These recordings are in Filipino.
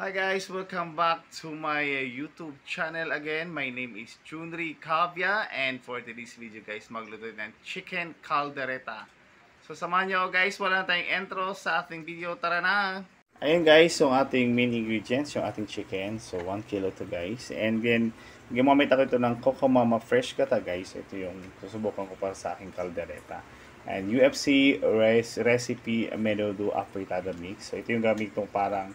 Hi guys, welcome back to my YouTube channel again. My name is Junri Cavia and for today's video guys, magluto ng chicken caldereta. So samahan nyo guys, wala na tayong intro sa ating video. Tara na! Ayun guys, so ating main ingredients, yung ating chicken. So 1 kilo to guys. And then, gumamit ako ito ng Coco Mama Fresh Gata guys. Ito yung susubukan ko para sa aking caldereta. And UFC recipe menudo afritada mix. So ito yung gamit kong parang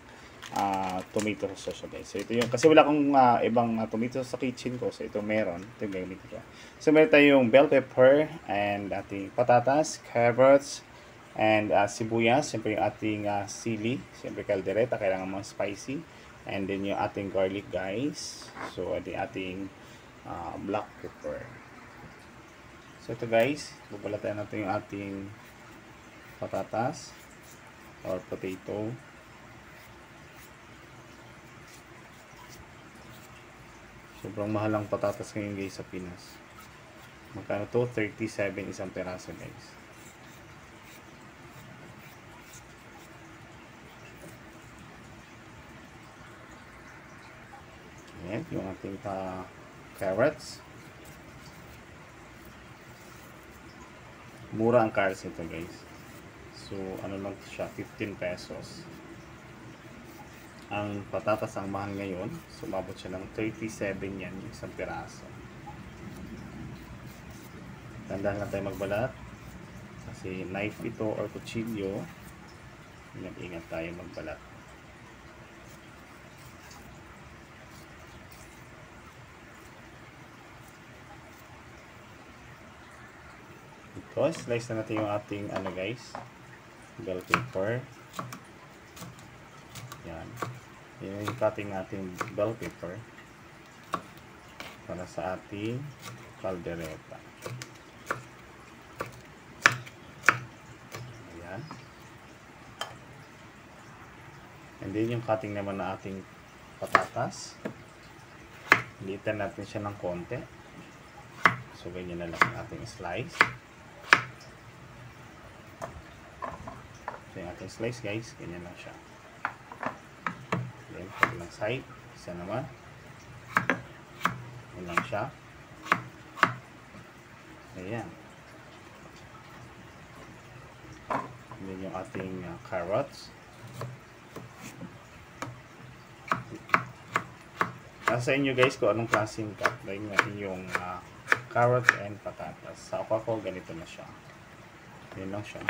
tomato sauce guys. So ito yung kasi wala akong ibang tomato sa kitchen ko. So ito meron. Ito yung gamit ko. So meron tayong bell pepper and ating patatas, carrots, and sibuyas. Siyempre yung ating sili. Siyempre caldereta. Kailangan mga spicy. And then yung ating garlic guys. So ating black pepper. So ito guys. Bubalatan natin yung ating patatas or potato. Sobrang mahal ang patatas ngayon guys sa Pinas. Magkano to? 37 isang peraso guys. Ayan, yung ating carrots. Mura ang carrots ito guys. So ano lang siya, 15 pesos. Ang patatas ang mahal ngayon. Sumabot siya ng 37 yan yung isang piraso. Tandaan lang tayo magbalat. Kasi knife ito or kutsilyo. Ingat-ingat tayo magbalat. Ito, slice na natin yung ating guys. Bell pepper. Yan. Yan yung cutting natin bell pepper para sa ating caldereta. Ayan. And then yung cutting naman na ating patatas. Litan natin siya ng konti. So ganyan na lang ang ating slice. So yung ating slice guys, ganyan lang siya. Kabilang side, isa naman. Yan lang siya. Ayan. Then yung ating carrots. Nasa inyo guys kung anong klaseng cut. Like yung carrots and patatas. Sa ako ganito na siya. Yan lang siya.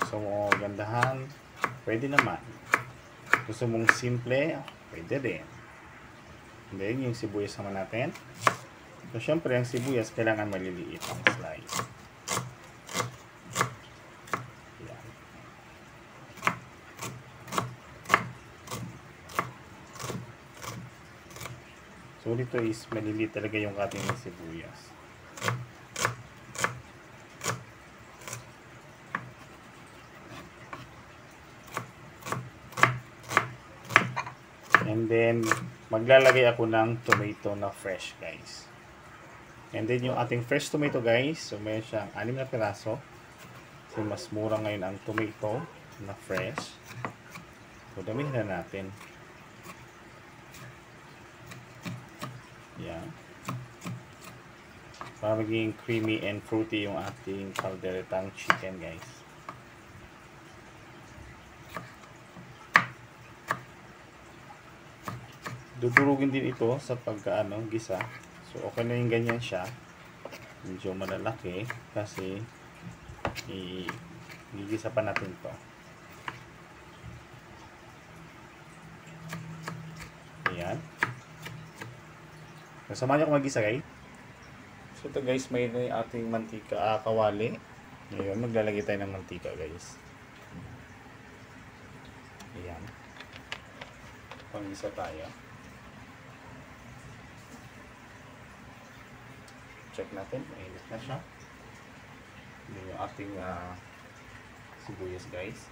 So gandahan. Pwede naman. Gusto mong simple, pwede din. And then, yung sibuyas naman natin. So, syempre, ang sibuyas, kailangan maliliit ang slice. Yan. So, dito is maliliit talaga yung cutting ng sibuyas. And then, maglalagay ako ng tomato na fresh, guys. And then, yung ating fresh tomato, guys. So, mayroon siyang 6 na piraso. So, mas mura ngayon ang tomato na fresh. So, damihin na natin. Yan. Para maging creamy and fruity yung ating calderetang chicken, guys. Dudurugin din ito sa gisa. So okay na yung ganyan siya. Medyo malalaki kasi gigisa pa natin to. Ayan. Kasama niyo kung magisa guys. So ito guys, may ating mantika, kawali. Ngayon maglalagay tayo ng mantika guys. Ayan. Pangisa tayo. Check natin, mainit na siya. Hindi yung ating sibuyas guys.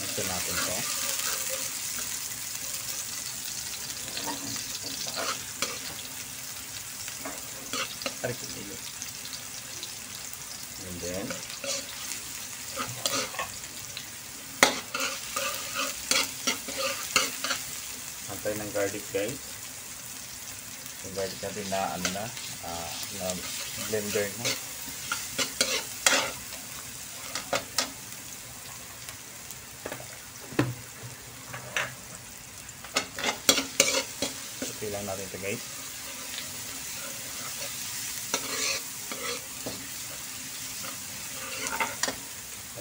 Ito natin to. And then, antay ng garlic guys. Yung garlic natin na ano na, na blender na. Okay lang natin ito guys.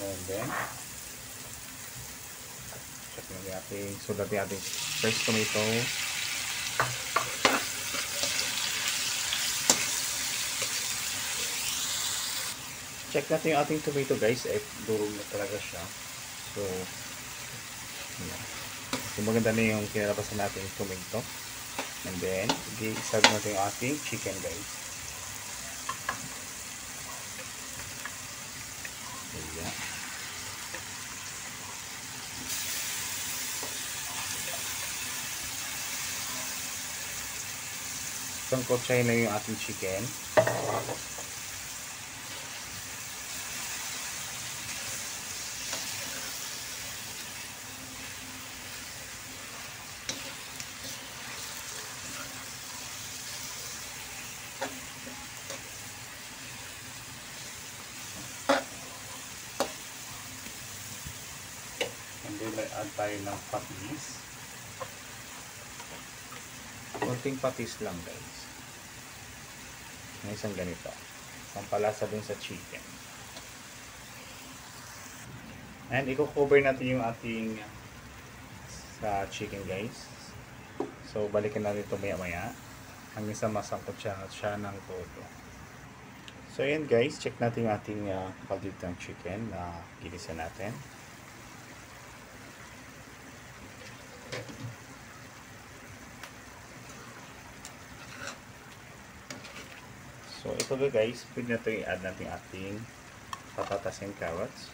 And then, check natin sulat natin fresh tomato. Check natin yung ating tomato guys, durog na talaga siya. So, yung maganda na yung kinalabasan natin yung tomato. And then, i-serve natin yung ating chicken guys. Ayan. Isang kotsay na yung ating chicken. And then, add tayo ng patis. Konting patis lang guys. May isang ganito. Pampalasa dun sa chicken. And i-cover natin yung ating sa chicken guys. So, balikan natin ito maya-maya. Hanggang sa masangkot siya ng todo. So, ayan guys. Check natin yung ating kaldito ng chicken na ginisa natin. So, ito guys, pwede na ito i-add natin ating patatas and carrots.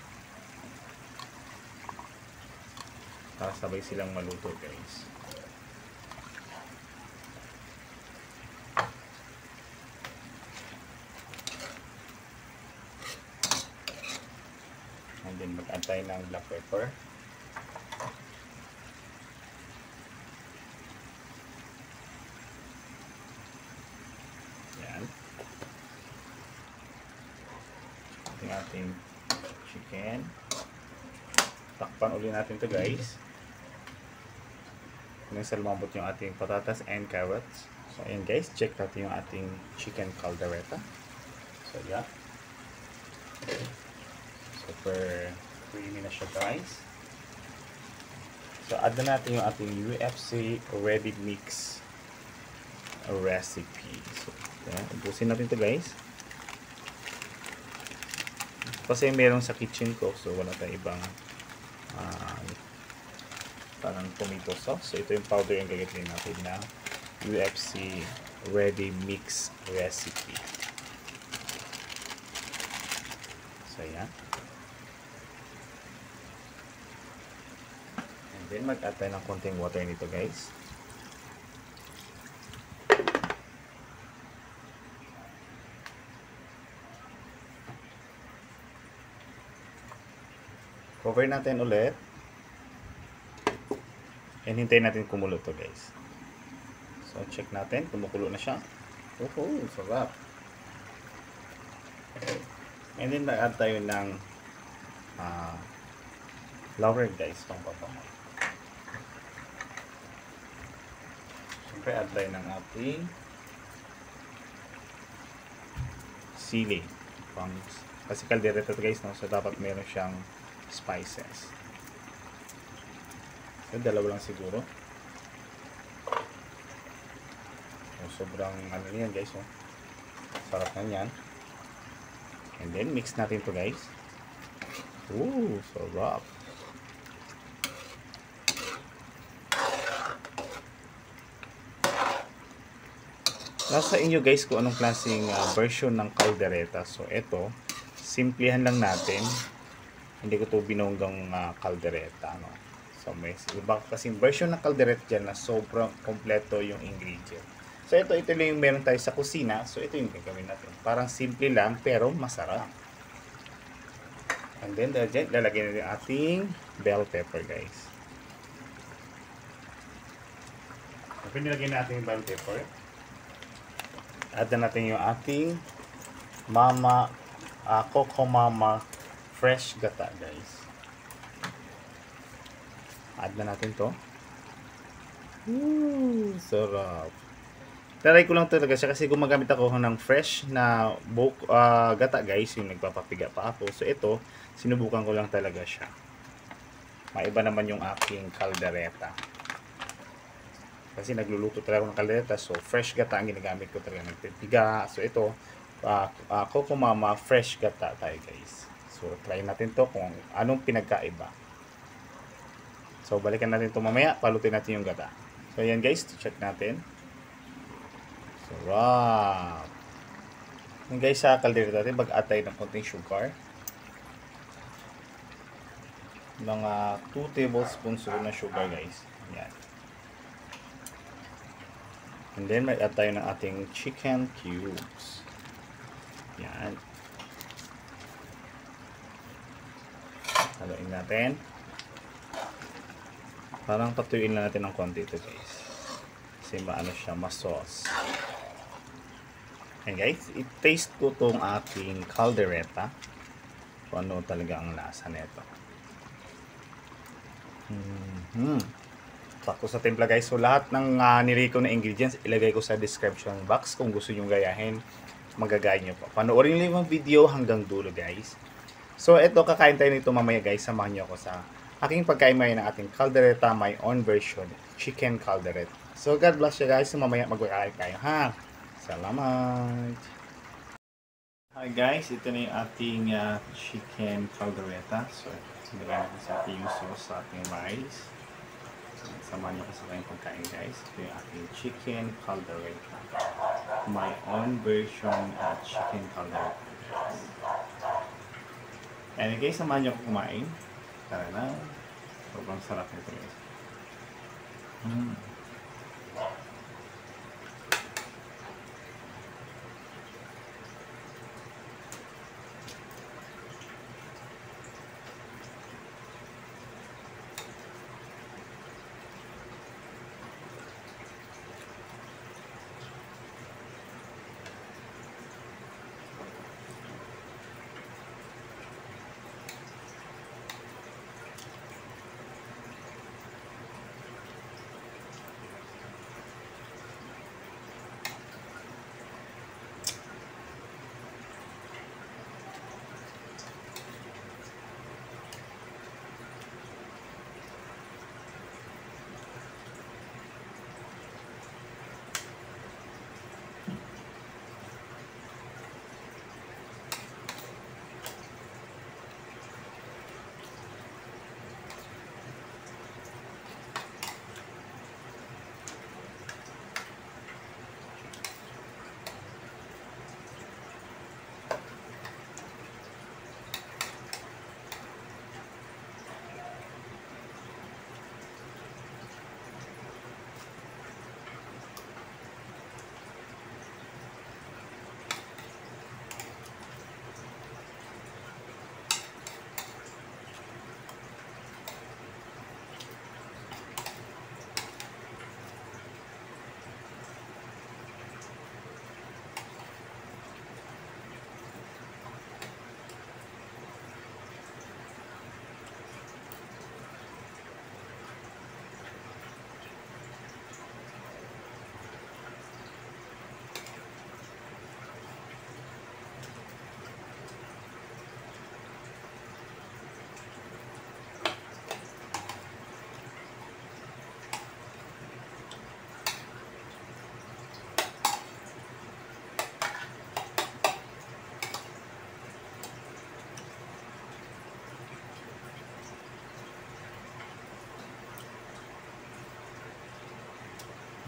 Para sabay silang maluto guys. And then mag-add tayo ng black pepper. Yan. Yung ating chicken. Takpan ulit natin ito guys. Hanggang sa lumambot yung ating patatas and carrots. So ayan guys, check natin yung ating chicken caldereta. So yeah. Super creamy na siya guys. So add na natin yung ating UFC ready mix recipe. So yeah, ubusin natin ito guys. Kasi meron sa kitchen ko, so wala tayong ibang parang tomato sauce. So ito yung powder yung gagawin natin na UFC ready mix recipe. So yan. And then mag-add tayo ng konting water nito guys. Cover natin ulit. And hintayin natin kumulo to guys. So check natin, kumukulo na siya. Oh, sarap. And then mag-add tayo ng flour guys, pang pabango. Siyempre add tayo ng ating sili. Kasi kaldereta to guys, no? So dapat meron siyang spices. So, dalawa lang siguro. So, sobrang ano yan guys. Oh. Sarap na yan. And then mix natin to guys. Ooh, sarap. Nasa inyo guys kung anong klaseng version ng caldereta. So, ito, simplihan lang natin. Hindi ko to binonggang caldereta, no? So, may iba kasing version ng caldereta dyan na sobrang kompleto yung ingredient. So ito lang yung meron tayo sa kusina. So ito yung gagawin natin. Parang simple lang pero masarap. And then lalagyan natin ating bell pepper, guys. Kapag nilagyan natin yung bell pepper, add na natin yung ating Coco Mama fresh gata, guys. Add na natin to. Sarap. Taray ko lang talaga siya kasi gumagamit ako ng fresh na gata, guys, yung nagpapapiga pa ako. So ito, sinubukan ko lang talaga siya. Maiba naman yung aking kaldereta. Kasi nagluluto talaga ng kaldereta. So fresh gata ang ginagamit ko talaga, nagpipiga. So ito, Coco Mama fresh gata tayo, guys. So try natin to kung anong pinagkaiba. So balikan natin to mamaya, palutin natin yung gata. So ayan, guys, check natin. Sarap. Yung guys, sa kaldereta natin, mag-atay ng konting sugar. Mga 2 tablespoons na sugar, guys. Yan. And then, mag-add tayo ng ating chicken cubes. Yan. Haluin natin. Parang patuyuin lang natin ng konti ito, guys. Kasi maano siya, mas-sauce. And guys, i-taste ko tong ating caldereta. Kung ano talaga ang lasa nito. Sakto sa timpla, guys. So lahat ng nilagay ko na ingredients, ilagay ko sa description box. Kung gusto nyo gayahin, magagaya nyo po. Panoorin nyo yung video hanggang dulo, guys. So ito, kakain tayo nito mamaya, guys. Samahan nyo ako sa aking pagkain ng ating caldereta, my own version, chicken caldereta. So God bless you, guys. So mamaya magkakain tayo, ha? Salamat! Hi guys, ito na yung ating chicken caldereta. So, sinagay natin sa ating sauce sa ating rice. So, samahan nyo ko sa aking pagkain, guys. Ito yung ating chicken caldereta. My own version chicken caldereta. And guys, samahan nyo ko kumain. Tara na. Sobrang sarap nito, guys.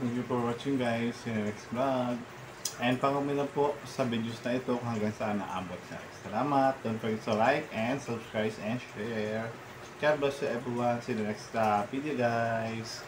Thank you for watching, guys. See you in the next vlog. And pang-comment na po sa videos na ito kung hanggang saan naabot, guys. Salamat. Don't forget to like and subscribe and share. God bless you, everyone. See you in the next video, guys.